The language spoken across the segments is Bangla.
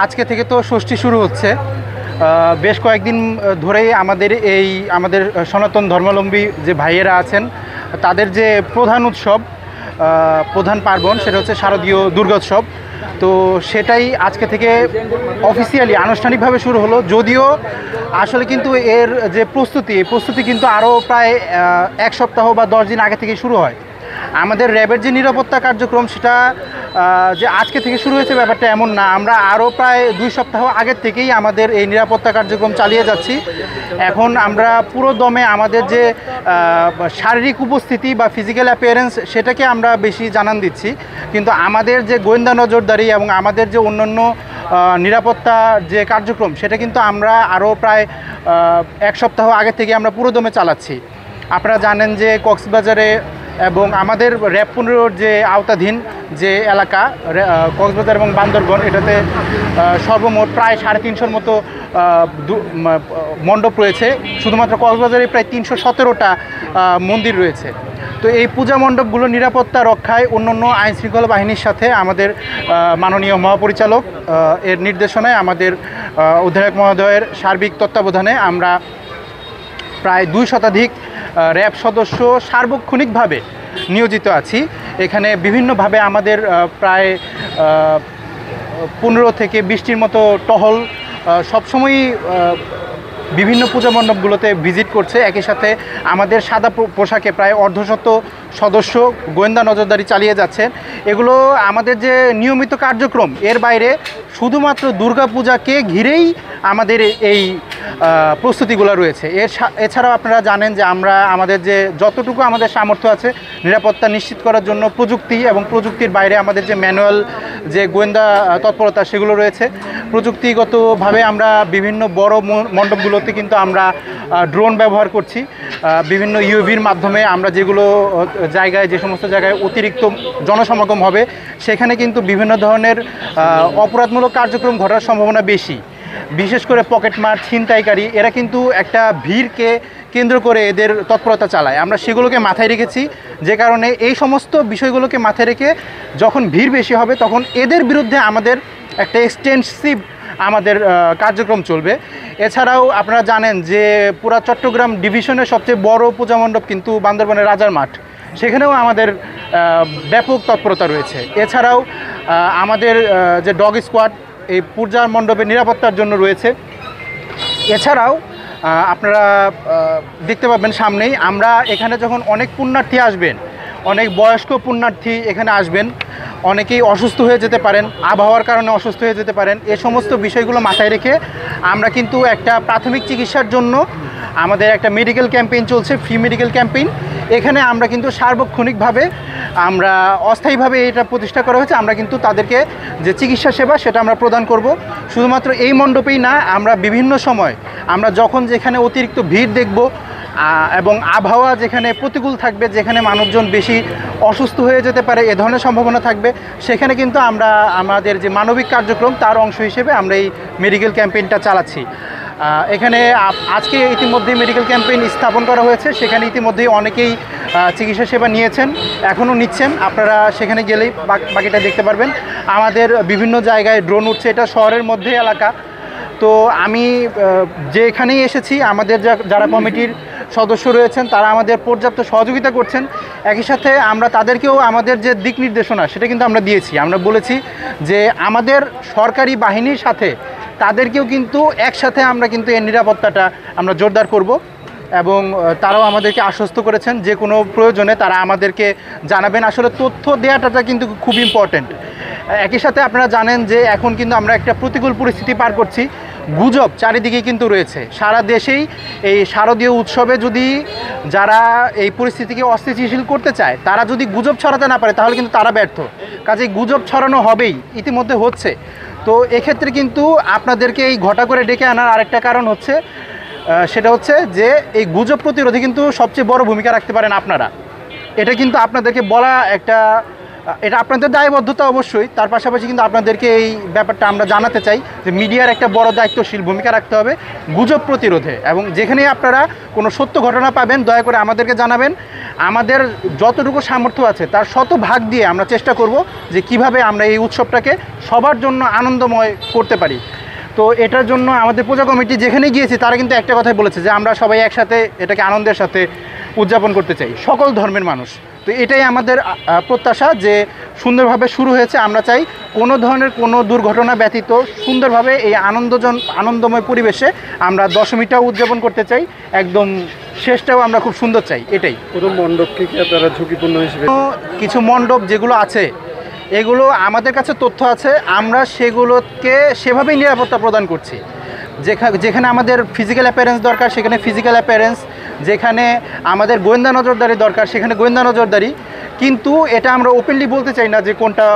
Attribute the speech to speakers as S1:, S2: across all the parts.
S1: আজকে থেকে তো ষষ্ঠী শুরু হচ্ছে। বেশ কয়েকদিন ধরেই আমাদের সনাতন ধর্মাবলম্বী যে ভাইয়েরা আছেন তাদের যে প্রধান উৎসব, প্রধান পার্বণ, সেটা হচ্ছে শারদীয় দুর্গোৎসব। তো সেটাই আজকে থেকে অফিসিয়ালি আনুষ্ঠানিকভাবে শুরু হলো, যদিও আসলে কিন্তু এর যে প্রস্তুতি কিন্তু আরও প্রায় 1 সপ্তাহ বা 10 দিন আগে থেকেই শুরু হয়। আমাদের র্যাবের যে নিরাপত্তা কার্যক্রম সেটা যে আজকে থেকে শুরু হয়েছে ব্যাপারটা এমন না, আমরা আরও প্রায় 2 সপ্তাহ আগের থেকেই আমাদের এই নিরাপত্তা কার্যক্রম চালিয়ে যাচ্ছি। এখন আমরা পুরো দমে আমাদের যে শারীরিক উপস্থিতি বা ফিজিক্যাল অ্যাপিয়ারেন্স সেটাকে আমরা বেশি জানান দিচ্ছি, কিন্তু আমাদের যে গোয়েন্দা নজরদারি এবং আমাদের যে অন্যান্য নিরাপত্তা যে কার্যক্রম সেটা কিন্তু আমরা আরও প্রায় 1 সপ্তাহ আগে থেকে আমরা পুরো দমে চালাচ্ছি। আপনারা জানেন যে কক্সবাজারে এবং আমাদের র্যাব 15 যে আওতাধীন যে এলাকা কক্সবাজার এবং বান্দরবন, এটাতে সর্বমোট প্রায় 350-র মতো মণ্ডপ রয়েছে। শুধুমাত্র কক্সবাজারে প্রায় 317টা মন্দির রয়েছে। তো এই পূজা মণ্ডপগুলো নিরাপত্তা রক্ষায় অন্যান্য আইনশৃঙ্খলা বাহিনীর সাথে আমাদের মাননীয় মহাপরিচালক এর নির্দেশনায়, আমাদের অধিনায়ক মহোদয়ের সার্বিক তত্ত্বাবধানে আমরা প্রায় 2 শতাধিক র্যাব সদস্য সার্বক্ষণিকভাবে নিয়োজিত আছি। এখানে বিভিন্নভাবে আমাদের প্রায় 15 থেকে 20টির মতো টহল সবসময়ই বিভিন্ন পূজা মণ্ডপগুলোতে ভিজিট করছে। একই সাথে আমাদের সাদা পোশাকে প্রায় অর্ধশত সদস্য গোয়েন্দা নজরদারি চালিয়ে যাচ্ছেন। এগুলো আমাদের যে নিয়মিত কার্যক্রম, এর বাইরে শুধুমাত্র দুর্গাপূজাকে ঘিরেই আমাদের এই প্রস্তুতিগুলো রয়েছে। এছাড়াও আপনারা জানেন যে আমরা আমাদের যে যতটুকু আমাদের সামর্থ্য আছে নিরাপত্তা নিশ্চিত করার জন্য প্রযুক্তি এবং প্রযুক্তির বাইরে আমাদের যে ম্যানুয়াল যে গোয়েন্দা তৎপরতা সেগুলো রয়েছে। প্রযুক্তিগতভাবে আমরা বিভিন্ন বড় মণ্ডপগুলোতে কিন্তু আমরা ড্রোন ব্যবহার করছি। বিভিন্ন ইউভির মাধ্যমে আমরা যেগুলো যে সমস্ত জায়গায় অতিরিক্ত জনসমাগম হবে সেখানে কিন্তু বিভিন্ন ধরনের অপরাধমূলক কার্যক্রম ঘটার সম্ভাবনা বেশি। বিশেষ করে পকেটমার, ছিনতাইকারী, এরা কিন্তু একটা ভিড়কে কেন্দ্র করে এদের তৎপরতা চালায়। আমরা সেগুলোকে মাথায় রেখেছি, যে কারণে এই সমস্ত বিষয়গুলোকে মাথায় রেখে যখন ভিড় বেশি হবে তখন এদের বিরুদ্ধে আমাদের একটা এক্সটেন্সিভ আমাদের কার্যক্রম চলবে। এছাড়াও আপনারা জানেন যে পুরা চট্টগ্রাম ডিভিশনের সবচেয়ে বড় পূজা মণ্ডপ কিন্তু বান্দরবনের রাজার মাঠ, সেখানেও আমাদের ব্যাপক তৎপরতা রয়েছে। এছাড়াও আমাদের যে ডগ স্কোয়াড এই পূজা মণ্ডপের নিরাপত্তার জন্য রয়েছে। এছাড়াও আপনারা দেখতে পাবেন সামনেই, আমরা এখানে যখন অনেক পুণ্যার্থী আসবেন, অনেক বয়স্ক পুণ্যার্থী এখানে আসবেন, অনেকেই অসুস্থ হয়ে যেতে পারেন, আবহাওয়ার কারণে অসুস্থ হয়ে যেতে পারেন। এ সমস্ত বিষয়গুলো মাথায় রেখে আমরা কিন্তু একটা প্রাথমিক চিকিৎসার জন্য আমাদের একটা মেডিকেল ক্যাম্পেইন চলছে, ফ্রি মেডিকেল ক্যাম্পেইন। এখানে আমরা কিন্তু সার্বক্ষণিকভাবে আমরা অস্থায়ীভাবে এটা প্রতিষ্ঠা করা হয়েছে। আমরা কিন্তু তাদেরকে যে চিকিৎসা সেবা সেটা আমরা প্রদান করব। শুধুমাত্র এই মণ্ডপেই না, আমরা বিভিন্ন সময় আমরা যখন যেখানে অতিরিক্ত ভিড় দেখব এবং আবহাওয়া যেখানে প্রতিকূল থাকবে, যেখানে মানুষজন বেশি অসুস্থ হয়ে যেতে পারে, এ ধরনের সম্ভাবনা থাকবে, সেখানে কিন্তু আমরা আমাদের যে মানবিক কার্যক্রম তার অংশ হিসেবে আমরা এই মেডিকেল ক্যাম্পেইনটা চালাচ্ছি। এখানে আজকে ইতিমধ্যেই মেডিকেল ক্যাম্পেইন স্থাপন করা হয়েছে, সেখানে ইতিমধ্যেই অনেকেই চিকিৎসা সেবা নিয়েছেন, এখনও নিচ্ছেন। আপনারা সেখানে গেলেই বাকিটা দেখতে পারবেন। আমাদের বিভিন্ন জায়গায় ড্রোন উঠছে, এটা শহরের মধ্যে এলাকা। তো আমি যেখানেই এসেছি আমাদের যারা কমিটির সদস্য রয়েছেন তারা আমাদের পর্যাপ্ত সহযোগিতা করছেন। একই সাথে আমরা তাদেরকেও আমাদের যে দিক নির্দেশনা সেটা কিন্তু আমরা দিয়েছি। আমরা বলেছি যে আমাদের সরকারি বাহিনীর সাথে তাদেরকেও কিন্তু একসাথে আমরা কিন্তু এর নিরাপত্তাটা আমরা জোরদার করব, এবং তারাও আমাদেরকে আশ্বস্ত করেছেন যে কোনো প্রয়োজনে তারা আমাদেরকে জানাবেন। আসলে তথ্য দেওয়াটা কিন্তু খুব ইম্পর্ট্যান্ট। একই সাথে আপনারা জানেন যে এখন কিন্তু আমরা একটা প্রতিকূল পরিস্থিতি পার করছি। গুজব চারিদিকে কিন্তু রয়েছে, সারা দেশেই এই শারদীয় উৎসবে যদি যারা এই পরিস্থিতিকে অস্থিতিশীল করতে চায় তারা যদি গুজব ছড়াতে না পারে তাহলে কিন্তু তারা ব্যর্থ। কাজেই গুজব ছড়ানো হবেই, ইতিমধ্যে হচ্ছে। তো এক্ষেত্রে কিন্তু আপনাদেরকে এই ঘটা করে ডেকে আনার আরেকটা কারণ হচ্ছে, সেটা হচ্ছে যে এই গুজব প্রতিরোধে কিন্তু সবচেয়ে বড় ভূমিকা রাখতে পারেন আপনারা। এটা কিন্তু আপনাদেরকে বলা এটা আপনাদের দায়বদ্ধতা অবশ্যই, তার পাশাপাশি কিন্তু আপনাদেরকে এই ব্যাপারটা আমরা জানাতে চাই যে মিডিয়ার একটা বড় দায়িত্বশীল ভূমিকা রাখতে হবে গুজব প্রতিরোধে। এবং যেখানেই আপনারা কোনো সত্য ঘটনা পাবেন দয়া করে আমাদেরকে জানাবেন, আমাদের যতটুকু সামর্থ্য আছে তার শতভাগ দিয়ে আমরা চেষ্টা করব যে কিভাবে আমরা এই উৎসবটাকে সবার জন্য আনন্দময় করতে পারি। তো এটার জন্য আমাদের পূজা কমিটি যেখানে গিয়েছি তারা কিন্তু একটা কথাই বলেছে যে আমরা সবাই একসাথে এটাকে আনন্দের সাথে উদযাপন করতে চাই, সকল ধর্মের মানুষ। তো এটাই আমাদের প্রত্যাশা যে সুন্দরভাবে শুরু হয়েছে। আমরা চাই কোনো ধরনের কোনো দুর্ঘটনা ব্যতীত সুন্দরভাবে এই আনন্দময় পরিবেশে আমরা দশমীটাও উদযাপন করতে চাই, একদম শেষটাও আমরা খুব সুন্দর চাই। এটাই।
S2: কোনো মণ্ডপকে কি আপনারা ঝুঁকিপূর্ণ হিসেবে?
S1: কিছু মণ্ডপ যেগুলো আছে এগুলো আমাদের কাছে তথ্য আছে, আমরা সেগুলোকে সেভাবেই নিরাপত্তা প্রদান করছি। যেখানে আমাদের ফিজিক্যাল অ্যাপিয়ারেন্স দরকার সেখানে ফিজিক্যাল অ্যাপিয়ারেন্স, যেখানে আমাদের গোয়েন্দা নজরদারি দরকার সেখানে গোয়েন্দা নজরদারি। কিন্তু এটা আমরা ওপেনলি বলতে চাই না যে কোনটা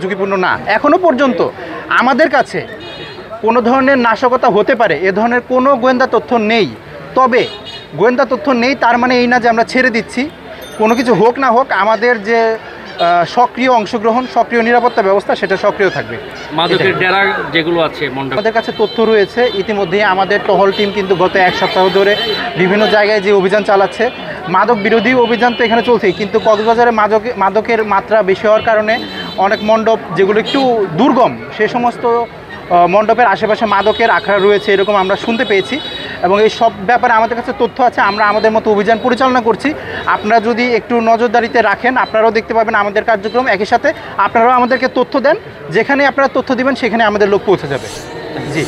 S1: ঝুঁকিপূর্ণ না। এখনও পর্যন্ত আমাদের কাছে কোনো ধরনের নাশকতা হতে পারে এ ধরনের কোনো গোয়েন্দা তথ্য নেই। তবে গোয়েন্দা তথ্য নেই তার মানে এই না যে আমরা ছেড়ে দিচ্ছি। কোনো কিছু হোক না হোক আমাদের যে সক্রিয় অংশগ্রহণ, সক্রিয় নিরাপত্তা ব্যবস্থা সেটা সক্রিয় থাকবে।
S3: মাদকের ডেরা যেগুলো আছে
S1: আমাদের কাছে তথ্য রয়েছে, ইতিমধ্যেই আমাদের টহল টিম কিন্তু গত এক সপ্তাহ ধরে বিভিন্ন জায়গায় যে অভিযান চালাচ্ছে, মাদক বিরোধী অভিযান তো এখানে চলছেই, কিন্তু কক্সবাজারে মাদকের মাত্রা বেশি হওয়ার কারণে অনেক মণ্ডপ যেগুলো একটু দুর্গম সে সমস্ত মণ্ডপের আশেপাশে মাদকের আখড়া রয়েছে এরকম আমরা শুনতে পেয়েছি। এবং এই সব ব্যাপারে আমাদের কাছে তথ্য আছে, আমরা আমাদের মতো অভিযান পরিচালনা করছি। আপনারা যদি একটু নজরদারিতে রাখেন আপনারাও দেখতে পাবেন আমাদের কার্যক্রম। একই সাথে আপনারাও আমাদেরকে তথ্য দেন, যেখানে আপনারা তথ্য দিবেন সেখানে আমাদের লোক পৌঁছে যাবে। জি।